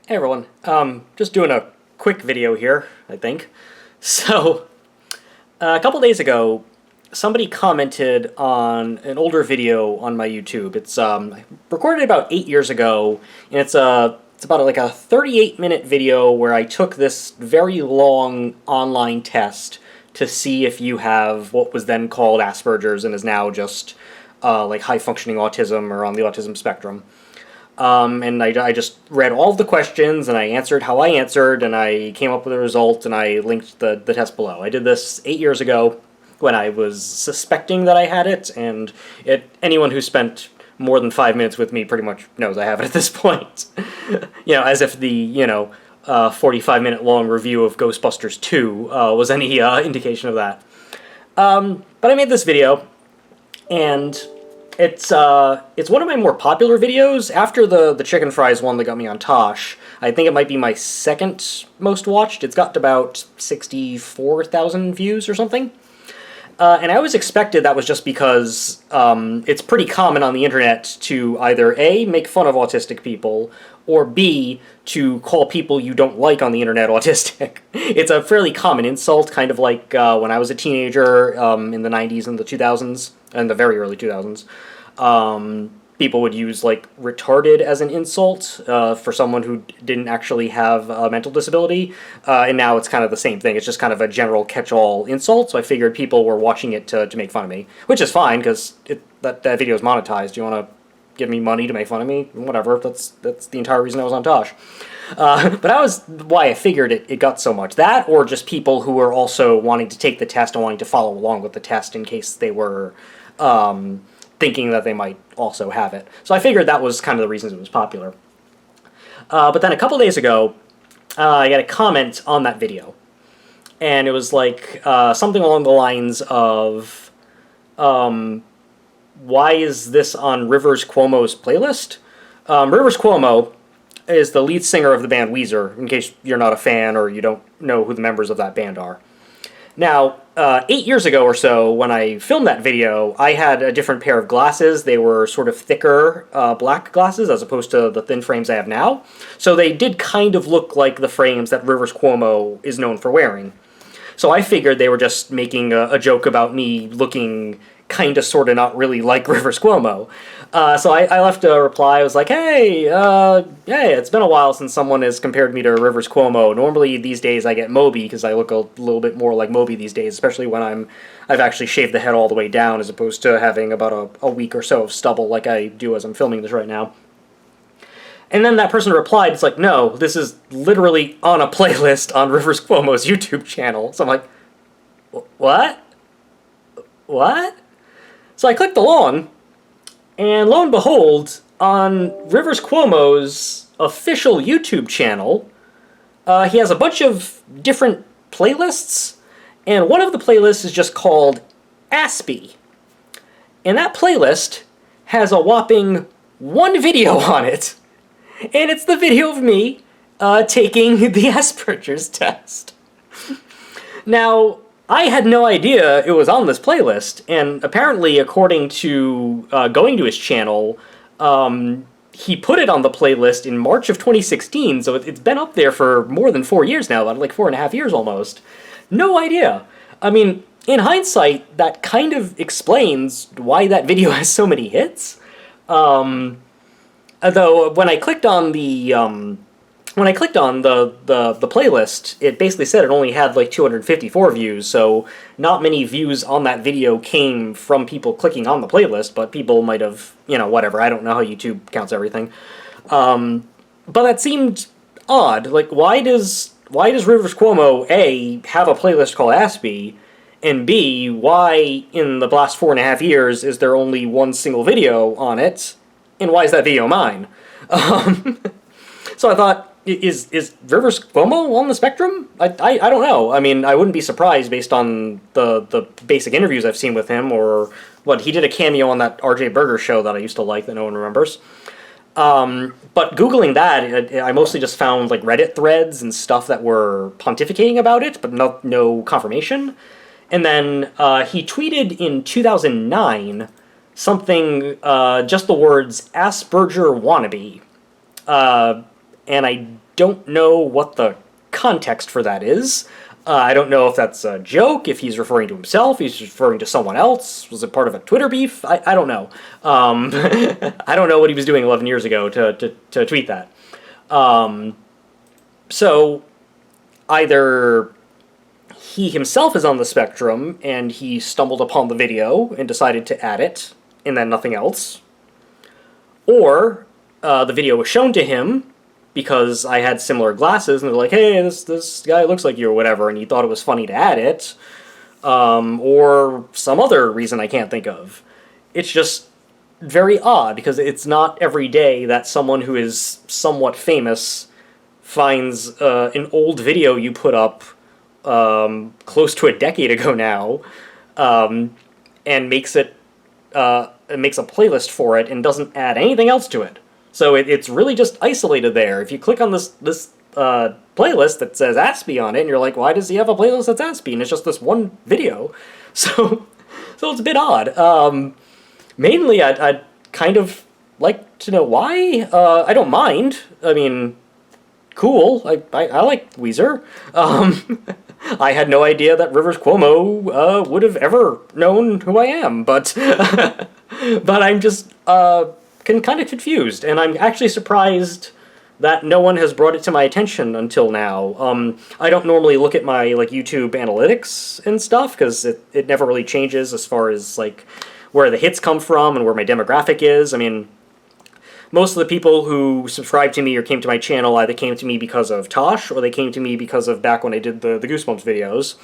Hey everyone, just doing a quick video here, I think. So, a couple days ago, somebody commented on an older video on my YouTube. It's I recorded about 8 years ago, and it's about like a 38-minute video where I took this very long online test to see if you have what was then called Asperger's and is now just like high-functioning autism or on the autism spectrum. And I just read all of the questions, and I answered how I answered, and I came up with a result, and I linked the test below. I did this 8 years ago when I was suspecting that I had it, and anyone who spent more than 5 minutes with me pretty much knows I have it at this point. As if the, 45-minute long review of Ghostbusters 2 was any indication of that. But I made this video, and it's one of my more popular videos. After the chicken fries one that got me on Tosh, I think it might be my second most watched. It's got about 64,000 views or something. And I always expected that was just because it's pretty common on the internet to either A, make fun of autistic people, or B, to call people you don't like on the internet autistic. It's a fairly common insult, kind of like when I was a teenager in the 90s and the 2000s, and the very early 2000s. People would use, like, retarded as an insult for someone who didn't actually have a mental disability, and now it's kind of the same thing. It's just kind of a general catch-all insult, so I figured people were watching it to make fun of me, which is fine, because that video is monetized. You want to give me money to make fun of me? Whatever, that's the entire reason I was on Tosh. But that was why I figured it got so much. That, or just people who were also wanting to take the test and wanting to follow along with the test in case they were thinking that they might also have it. So I figured that was kind of the reasons it was popular. But then a couple days ago, I got a comment on that video. And it was like something along the lines of, why is this on Rivers Cuomo's playlist? Rivers Cuomo is the lead singer of the band Weezer, in case you're not a fan or you don't know who the members of that band are. Now, 8 years ago or so, when I filmed that video, I had a different pair of glasses. They were sort of thicker black glasses as opposed to the thin frames I have now. So they did kind of look like the frames that Rivers Cuomo is known for wearing. So I figured they were just making a joke about me looking kind of, sort of, not really like Rivers Cuomo. So I left a reply. I was like, hey, it's been a while since someone has compared me to Rivers Cuomo. Normally these days I get Moby, because I look a little bit more like Moby these days, especially when I've actually shaved the head all the way down, as opposed to having about a week or so of stubble like I do as I'm filming this right now. And then that person replied, it's like, no, this is literally on a playlist on Rivers Cuomo's YouTube channel. So I'm like, what? What? So I clicked along, and lo and behold, on Rivers Cuomo's official YouTube channel, he has a bunch of different playlists, and one of the playlists is just called Aspies. And that playlist has a whopping one video on it, and it's the video of me taking the Asperger's test. Now, I had no idea it was on this playlist, and apparently, according to going to his channel, he put it on the playlist in March of 2016, so it's been up there for more than 4 years now, about like 4.5 years almost. No idea. I mean, in hindsight, that kind of explains why that video has so many hits. Although, when I clicked on the playlist, it basically said it only had like 254 views, so not many views on that video came from people clicking on the playlist, but people might have, whatever, I don't know how YouTube counts everything. But that seemed odd. Like, why does Rivers Cuomo, A, have a playlist called Aspie, and B, why in the last 4.5 years is there only one single video on it, and why is that video mine? So I thought, is Rivers Cuomo on the spectrum? I don't know. I mean, I wouldn't be surprised based on the basic interviews I've seen with him, or what, he did a cameo on that R.J. Berger show that I used to like that no one remembers. But Googling that, I mostly just found like Reddit threads and stuff that were pontificating about it, but no confirmation. And then he tweeted in 2009 something, just the words Asperger wannabe. And I don't know what the context for that is. I don't know if that's a joke, if he's referring to himself, he's referring to someone else. Was it part of a Twitter beef? I don't know. I don't know what he was doing 11 years ago to tweet that. So either he himself is on the spectrum and he stumbled upon the video and decided to add it, and then nothing else, or the video was shown to him because I had similar glasses, and they're like, hey, this guy looks like you, or whatever, and he thought it was funny to add it, or some other reason I can't think of. It's just very odd, because it's not every day that someone who is somewhat famous finds an old video you put up close to a decade ago now, and makes a playlist for it and doesn't add anything else to it. So it's really just isolated there. If you click on this playlist that says Aspie on it, and you're like, why does he have a playlist that's Aspie? And it's just this one video. So it's a bit odd. Mainly, I'd kind of like to know why. I don't mind. I mean, cool. I like Weezer. I had no idea that Rivers Cuomo would have ever known who I am, but but I'm just kind of confused, and I'm actually surprised that no one has brought it to my attention until now. I don't normally look at my YouTube analytics and stuff, because it never really changes as far as where the hits come from and where my demographic is. I mean, most of the people who subscribed to me or came to my channel either came to me because of Tosh, or they came to me because of back when I did the Goosebumps videos.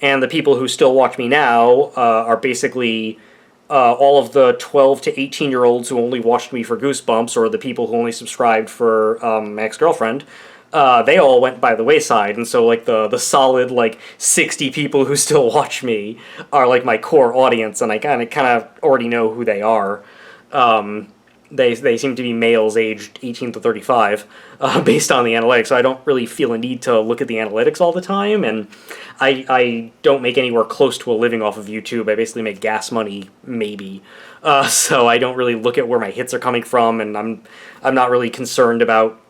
And the people who still watch me now are basically all of the 12 to 18-year-olds who only watched me for Goosebumps, or the people who only subscribed for my ex-girlfriend. They all went by the wayside, and so the solid 60 people who still watch me are my core audience, and I kind of already know who they are. They seem to be males aged 18 to 35, based on the analytics, so I don't really feel a need to look at the analytics all the time, and I don't make anywhere close to a living off of YouTube. I basically make gas money, maybe. So I don't really look at where my hits are coming from, and I'm not really concerned about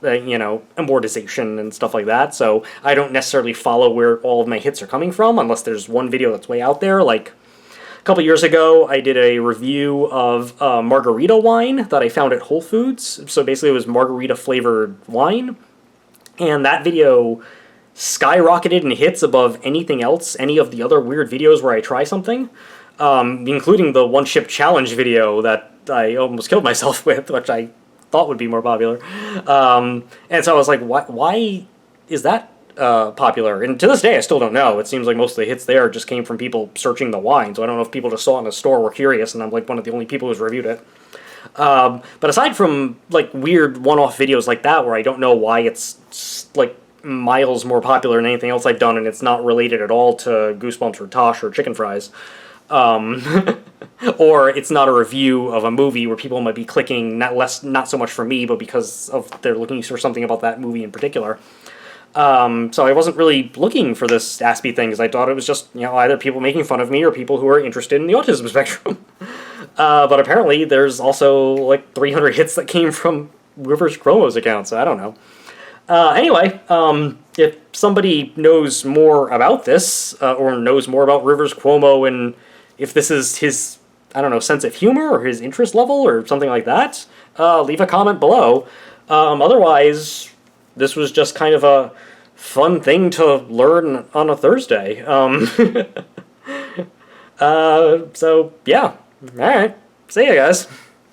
amortization and stuff like that, so I don't necessarily follow where all of my hits are coming from, unless there's one video that's way out there. A couple years ago, I did a review of margarita wine that I found at Whole Foods. So basically it was margarita-flavored wine, and that video skyrocketed in hits above anything else, any of the other weird videos where I try something, including the one-chip challenge video that I almost killed myself with, which I thought would be more popular. And so I was like, why is that popular? And to this day, I still don't know. It seems like most of the hits there just came from people searching the wine, so I don't know if people just saw it in a store, were curious, and I'm one of the only people who's reviewed it. But aside from weird one-off videos like that, where I don't know why it's miles more popular than anything else I've done, and it's not related at all to Goosebumps or Tosh or Chicken Fries, or it's not a review of a movie where people might be clicking not so much for me, but because of they're looking for something about that movie in particular. So I wasn't really looking for this Aspie thing, because I thought it was just, either people making fun of me or people who are interested in the autism spectrum. But apparently there's also 300 hits that came from Rivers Cuomo's account, so I don't know. Anyway, if somebody knows more about this, or knows more about Rivers Cuomo, and if this is his, sense of humor, or his interest level, or something like that, leave a comment below. Otherwise, this was just kind of a fun thing to learn on a Thursday. So, yeah. Alright. See ya, guys.